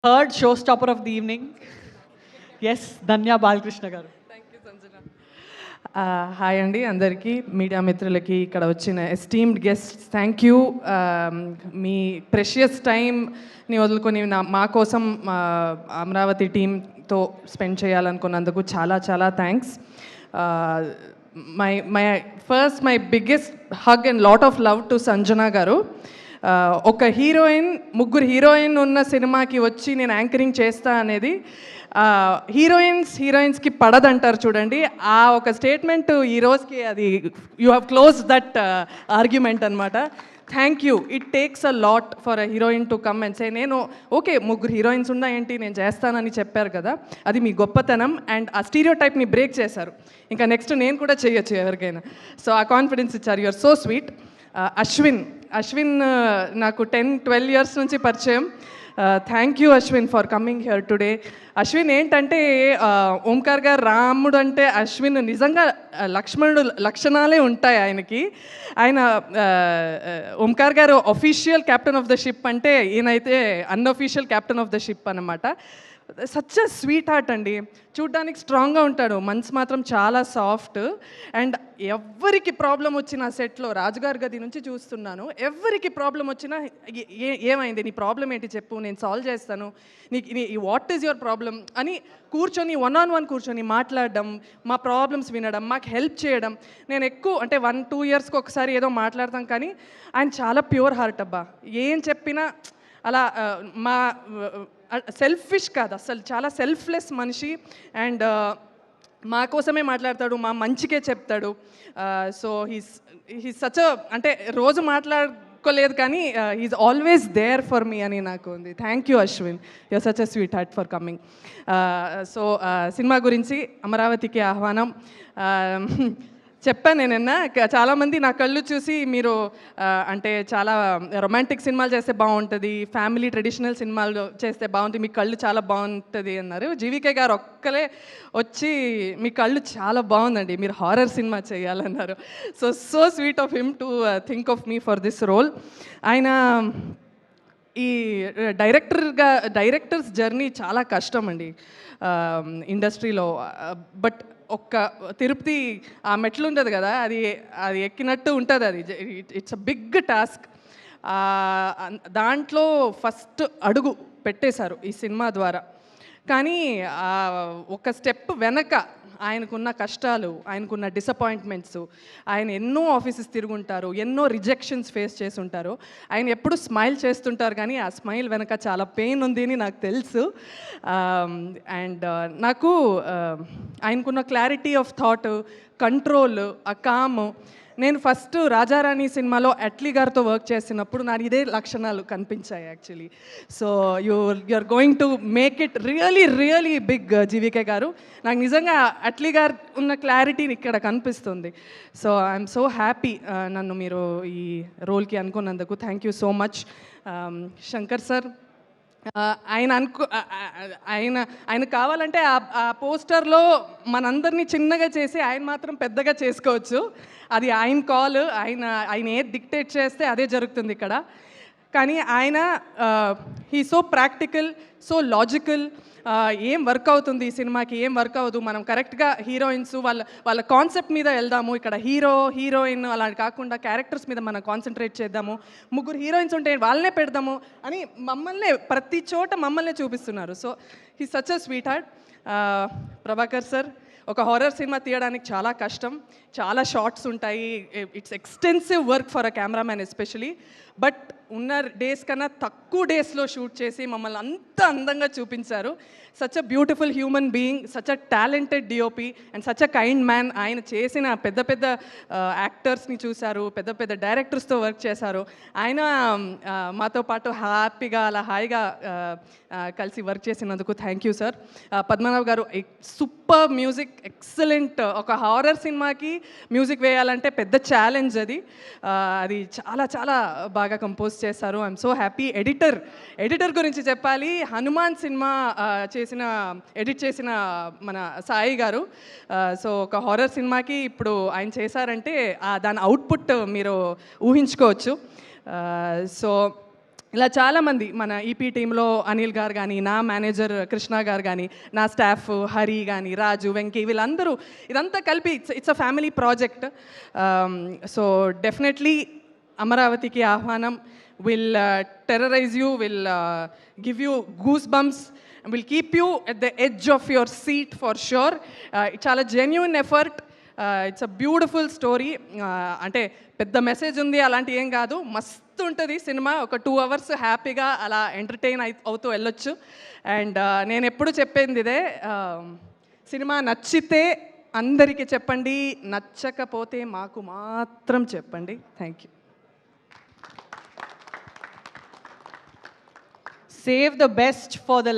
Third show stopper of the evening. Yes, Dhanya Balakrishna గారు. Hi అండి అందరికీ, మీడియా మిత్రులకి, ఇక్కడ వచ్చిన ఎస్టీమ్డ్ గెస్ట్స్, థ్యాంక్ యూ. మీ ప్రెషియస్ టైంని వదులుకొని మా కోసం అమరావతి టీంతో స్పెండ్ చేయాలనుకున్నందుకు చాలా చాలా thanks. My biggest hug and lot of love to Sanjana గారు. ఒక ముగ్గురు హీరోయిన్ ఉన్న సినిమాకి వచ్చి నేను యాంకరింగ్ చేస్తా అనేది హీరోయిన్స్కి పడదంటారు చూడండి, ఆ ఒక స్టేట్మెంట్ ఈ రోజుకి అది you have close that argument అనమాట. Thank you. It takes a lot for a heroine to come and say నేను ఓకే ముగ్గురు హీరోయిన్స్ ఉన్నా ఏంటి నేను చేస్తానని చెప్పారు కదా, అది మీ గొప్పతనం. అండ్ ఆ స్టీరియో టైప్ని బ్రేక్ చేశారు. ఇంకా నెక్స్ట్ నేను కూడా చేయొచ్చు ఎవరికైనా. సో ఆ కాన్ఫిడెన్స్ ఇచ్చారు. You're so sweet. అశ్విన్ నాకు 10-12 years నుంచి పరిచయం. Thank you Ashwin for coming here today. Ashwin ఏంటంటే ఓంకార్ గారు రాముడు అంటే అశ్విన్ నిజంగా లక్ష్మణుడు లక్షణాలే ఉంటాయి ఆయనకి. ఆయన ఓంకార్ గారు official captain of the ship అంటే ఈయనైతే unofficial captain of the ship అన్నమాట. సచ్ అ స్వీట్ హార్ట్ అండి. చూడ్డానికి స్ట్రాంగ్గా ఉంటాడు, మనసు మాత్రం చాలా సాఫ్ట్. అండ్ ఎవరికి ప్రాబ్లం వచ్చిన సెట్లో రాజుగారి గది నుంచి చూస్తున్నాను, ఎవరికి ప్రాబ్లం వచ్చినా ఏమైంది నీ ప్రాబ్లం ఏంటి చెప్పు, నేను సాల్వ్ చేస్తాను, వాట్ ఈజ్ యువర్ ప్రాబ్లం అని కూర్చొని 1-on-1 కూర్చొని మాట్లాడడం, మా ప్రాబ్లమ్స్ వినడం, మాకు హెల్ప్ చేయడం. నేను ఎక్కువ అంటే 1-2 yearsకి ఒకసారి ఏదో మాట్లాడతాం, కానీ ఆయన చాలా ప్యూర్ హార్ట్ అబ్బా. ఏం చెప్పినా అలా సెల్ఫిష్ కాదు అసలు, చాలా సెల్ఫ్లెస్ మనిషి. అండ్ మా కోసమే మాట్లాడతాడు, మా మంచికే చెప్తాడు. సో హీస్ సచ్ అంటే రోజు మాట్లాడుకోలేదు కానీ he's always there for me అని నాకు ఉంది. Thank you Ashwin, you're such a sweetheart for coming. So cinema గురించి అమరావతికి ఆహ్వానం చెప్పాను నేనన్నా. చాలామంది నా కళ్ళు చూసి మీరు అంటే చాలా రొమాంటిక్ సినిమాలు చేస్తే బాగుంటుంది, ఫ్యామిలీ ట్రెడిషనల్ సినిమాలు చేస్తే బాగుంటుంది, మీ కళ్ళు చాలా బాగుంటుంది అన్నారు. జీవికే గారు ఒక్కలే వచ్చి మీ కళ్ళు చాలా బాగుందండి, మీరు హారర్ సినిమా చేయాలన్నారు. So sweet of him to think of me for this role. ఆయన ఈ డైరెక్టర్స్ జర్నీ చాలా కష్టం అండి ఇండస్ట్రీలో. బట్ ఒక్క తిరుపతి ఆ మెట్లు ఉంటుంది కదా, అది ఎక్కినట్టు ఉంటుంది. అది ఇట్స్ అ బిగ్ టాస్క్. దాంట్లో ఫస్ట్ అడుగు పెట్టేశారు ఈ సినిమా ద్వారా. కానీ ఒక స్టెప్ వెనక ఆయనకున్న కష్టాలు, ఆయనకున్న డిసప్పాయింట్మెంట్స్, ఆయన ఎన్నో ఆఫీసెస్ తిరుగుంటారు, ఎన్నో రిజెక్షన్స్ ఫేస్ చేసి ఉంటారు. ఆయన ఎప్పుడు స్మైల్ చేస్తుంటారు, కానీ ఆ స్మైల్ వెనక చాలా పెయిన్ ఉంది అని నాకు తెలుసు. అండ్ నాకు ఆయనకున్న క్లారిటీ ఆఫ్ థాట్, కంట్రోల్, ఆ కామ్. నేను ఫస్ట్ రాజారాణి సినిమాలో అట్లీ గారితో వర్క్ చేసినప్పుడు నాకు ఇదే లక్షణాలు కనిపించాయి actually. So you are going to make it really big GVK గారు. నాకు నిజంగా అట్లీ గారు ఉన్న క్లారిటీ ఇక్కడ కనిపిస్తుంది. సో ఐఎమ్ సో హ్యాపీ నన్ను మీరు ఈ రోల్కి అనుకున్నందుకు. Thank you so much. Shankar sir, ఆయన కావాలంటే ఆ పోస్టర్లో మనందరినీ చిన్నగా చేసి ఆయన మాత్రం పెద్దగా చేసుకోవచ్చు. అది ఆయన కాల్. ఆయన ఏది డిక్టేట్ చేస్తే అదే జరుగుతుంది ఇక్కడ. కానీ ఆయన he so practical, so logical. ఏం వర్క్ అవుతుంది ఈ సినిమాకి, ఏం వర్క్ అవ్వదు, మనం కరెక్ట్గా హీరోయిన్స్ వాళ్ళ కాన్సెప్ట్ మీద వెళ్దాము, ఇక్కడ హీరోయిన్ అలా కాకుండా క్యారెక్టర్స్ మీద మనం కాన్సన్ట్రేట్ చేద్దాము, ముగ్గురు హీరోయిన్స్ ఉంటే వాళ్ళనే పెడదాము అని ప్రతి చోట మమ్మల్నే చూపిస్తున్నారు. So he such a sweet heart. Prabhakar sir, ఒక హారర్ సినిమా తీయడానికి చాలా కష్టం, చాలా షార్ట్స్ ఉంటాయి, it's extensive work for a cameraman especially. But ఉన్న డేస్ కన్నా తక్కువ డేస్లో షూట్ చేసి మమ్మల్ని అంత అందంగా చూపించారు. Such a beautiful human being, such a talented DOP and such a kind man. ఆయన చేసిన పెద్ద యాక్టర్స్ని చూశారు, పెద్ద డైరెక్టర్స్తో వర్క్ చేశారు. ఆయన మాతో పాటు హ్యాపీగా అలా హాయిగా కలిసి వర్క్ చేసినందుకు థ్యాంక్ యూ సార్. పద్మనాభ్ గారు, సూపర్ మ్యూజిక్, ఎక్సలెంట్. ఒక హారర్ సినిమాకి మ్యూజిక్ వేయాలంటే పెద్ద ఛాలెంజ్ అది చాలా చాలా బాగా కంపోజ్ చేశారు. I'm so happy. ఎడిటర్ గురించి చెప్పాలి. హనుమాన్ సినిమా ఎడిట్ చేసిన మన సాయి గారు. సో ఒక హారర్ సినిమాకి ఇప్పుడు ఆయన చేశారంటే దాని అవుట్పుట్ మీరు ఊహించుకోవచ్చు. సో ఇలా చాలామంది మన ఈపీ టీంలో అనిల్ గారు కానీ, నా మేనేజర్ కృష్ణ గారు కానీ, నా స్టాఫ్ హరి కానీ, రాజు, వెంకీ, వీళ్ళందరూ ఇదంతా కలిపి it's a family project. So definitely అమరావతికి ఆహ్వానం will terrorize you, will give you goose bumps, will keep you at the edge of your seat for sure. చాలా genuine effort. It's a beautiful story. అంటే పెద్ద message ఉంది అలాంటి ఏం కాదు, మస్తు ఉంటుంది సినిమా. ఒక 2 hours హ్యాపీగా అలా ఎంటర్టైన్ అవుతూ వెళ్ళొచ్చు. అండ్ నేను ఎప్పుడు చెప్పింది ఇదే, సినిమా నచ్చితే అందరికీ చెప్పండి, నచ్చకపోతే మాకు మాత్రం చెప్పండి. Thank you. Save the best for the